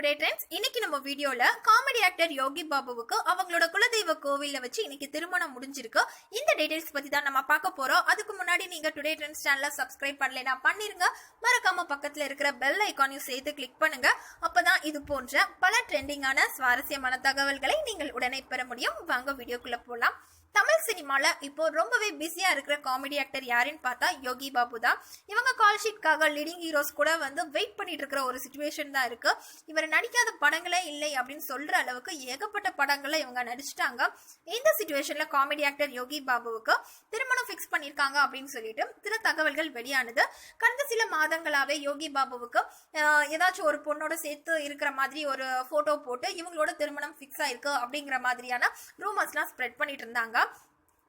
Today trends. இன்னைக்கு நம்ம வீடியோல காமெடி ஆக்டர் யோகி பாபுவுக்கு அவங்களோட குலதெய்வ கோவில்ல வச்சு இன்னைக்கு திருமணம் முடிஞ்சிருக்கு. இந்த டீடைல்ஸ் பத்தி தான் நம்ம பார்க்க போறோம். அதுக்கு முன்னாடி நீங்க டுடே ட்ரெண்ட்ஸ் சேனலை சப்ஸ்கிரைப் பண்ணலைன்னா பண்ணிருங்க. மறக்காம பக்கத்துல இருக்கிற பெல் ஐகானையும் சேர்த்து கிளிக் பண்ணுங்க. அப்பதான் இது போன்ற பல ட்ரெண்டிங்கான சுவாரஸ்யமான தகவல்களை நீங்கள் உடனே பெற முடியும். வாங்க வீடியோக்குள்ள போலாம். தமிழ் சினிமால இப்போ ரொம்பவே பிஸியா இருக்கிற காமெடி ஆக்டர் யாருன்னு பார்த்தா யோகி பாபு தான். இவங்க கால் ஷீட்காக லீடிங் ஹீரோஸ் கூட வெயிட் பண்ணிட்டு இருக்கிற ஒரு சிச்சுவேஷன் தான் இருக்கு. இவர் நடிக்காத படங்களே இல்லை அப்படின்னு சொல்ற அளவுக்கு ஏகப்பட்ட படங்களை இவங்க நடிச்சிட்டாங்க. இந்த சிச்சுவேஷன்ல காமெடி ஆக்டர் யோகி பாபுவுக்கு திருமணம் பிக்ஸ் பண்ணிருக்காங்க அப்படின்னு சொல்லிட்டு சில தகவல்கள் வெளியானது. கடந்த சில மாதங்களாவே யோகி பாபுவுக்கு ஏதாச்சும் ஒரு பொண்ணோட சேர்த்து இருக்கிற மாதிரி ஒரு போட்டோ போட்டு இவங்களோட திருமணம் பிக்ஸ் ஆயிருக்கு அப்படிங்கிற மாதிரியான ரூமர்ஸ்லாம் ஸ்ப்ரெட் பண்ணிட்டு இருந்தாங்க.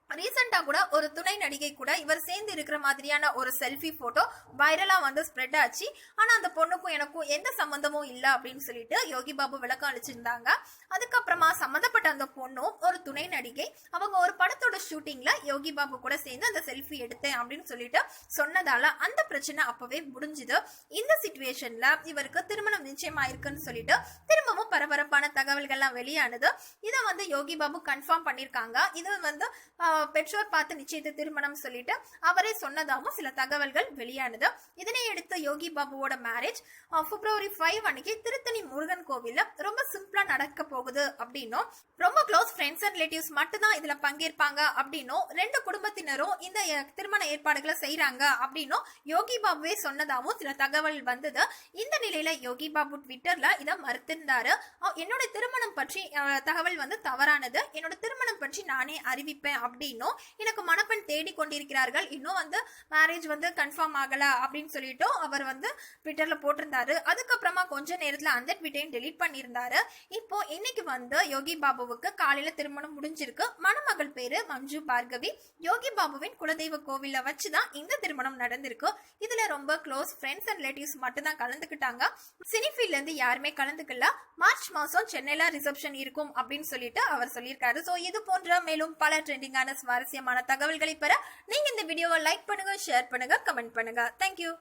ரீசெண்டா கூட ஒரு துணை நடிகை கூட இவர் சேர்ந்து இருக்கிற மாதிரியான ஒரு செல்ஃபி போட்டோ வைரலா ஸ்ப்ரெட் ஆச்சு. ஆனா அந்த பொண்ணுக்கும் எனக்கும் எந்த சம்பந்தமும் இல்ல அப்படின்னு சொல்லிட்டு யோகி பாபு விளக்கம் அளிச்சிருந்தாங்க. அதுக்கப்புறமா சம்பந்தப்பட்ட அந்த பொண்ணும் ஒரு துணை நடிகை அவங்க ஒரு படத்தோட ஷூட்டிங்ல யோகி பாபு கூட சேர்ந்து அந்த செல்ஃபி எடுத்தேன் அப்படின்னு சொல்லிட்டு சொன்னதால அந்த பிரச்சனை அப்பவே முடிஞ்சுது. இந்த சிச்சுவேஷன்ல இவருக்கு திருமணம் நிச்சயமாயிருக்குன்னு சொல்லிட்டு திரும்பவும் பரபரப்பான தகவல்கள்லாம் வெளியானது. இதை யோகி பாபு கன்ஃபார்ம் பண்ணிருக்காங்க. இது பெற்றோர் பார்த்து நிச்சயத்தை திருமணம் சொல்லிட்டு அவரே சொன்னதாகவும் சில தகவல்கள் வெளியானது. இதனை அடுத்து யோகி பாபுவோட மேரேஜ் பிப்ரவரி 5 அன்னைக்கு திருத்தணி முருகன் கோவில்ல ரொம்ப சிம்பிளா நடக்க போகுது அப்படின்னும் ரொம்ப க்ளோஸ் ஃப்ரெண்ட்ஸ் அண்ட் ரிலேட்டிவ்ஸ் மட்டும் தான் இதுல பங்கேற்பாங்க அப்படின்னும் 2 குடும்பத்தினரும் இந்த திருமண ஏற்பாடுகளை செய்யறாங்க அப்படின்னும் யோகி பாபுவே சொன்னதாகவும் சில தகவல் வந்தது. இந்த நிலையில யோகி பாபு ட்விட்டர்ல இதை மறுத்திருந்தாரு. என்னோட திருமணம் பற்றி தகவல் தவறானது. என்னோட திருமணம் பற்றி நானே அறிவிப்பேன் அப்படின்னு எனக்கு மணப்பெண் தேடி கொண்டிருக்கிறார்கள். இன்னும் மேரேஜ் கன்ஃபார்ம் ஆகல அப்படின்னு சொல்லிட்டு அவர் ட்விட்டர்ல போட்டிருந்தாரு. அதுக்கப்புறமா கொஞ்ச நேரத்துல அந்த ட்விட்டையும் டெலீட் பண்ணியிருந்தாரு. இப்போ இன்னைக்கு யோகி பாபுவுக்கு காலையில திருமணம் முடிஞ்சிருக்கு. மணமகள் பேரு மஞ்சு பார்கவி. யோகி பாபுவின் குலதெய்வ கோவில்ல வச்சுதான் இந்த திருமணம் நடந்திருக்கு. இதுல ரொம்ப க்ளோஸ் ஃப்ரெண்ட்ஸ் அண்ட் ரிலேட்டிவ்ஸ் மட்டும் தான் கலந்துக்கிட்டாங்க. சினிஃபீல்ட்ல இருந்து யாருமே கலந்துக்கல. மார்ச் மாசம் சென்னையில ரிசப்ஷன் இருக்கும் அப்படின்னு சொல்லிட்டு அவர் சொல்லியிருக்காரு. சோ இது போன்ற மேலும் பல ட்ரெண்டிங்கான சுவாரஸ்யமான தகவல்களை பெற நீங்க இந்த வீடியோவை லைக் பண்ணுங்க, ஷேர் பண்ணுங்க, கமெண்ட் பண்ணுங்க. தேங்க்யூ.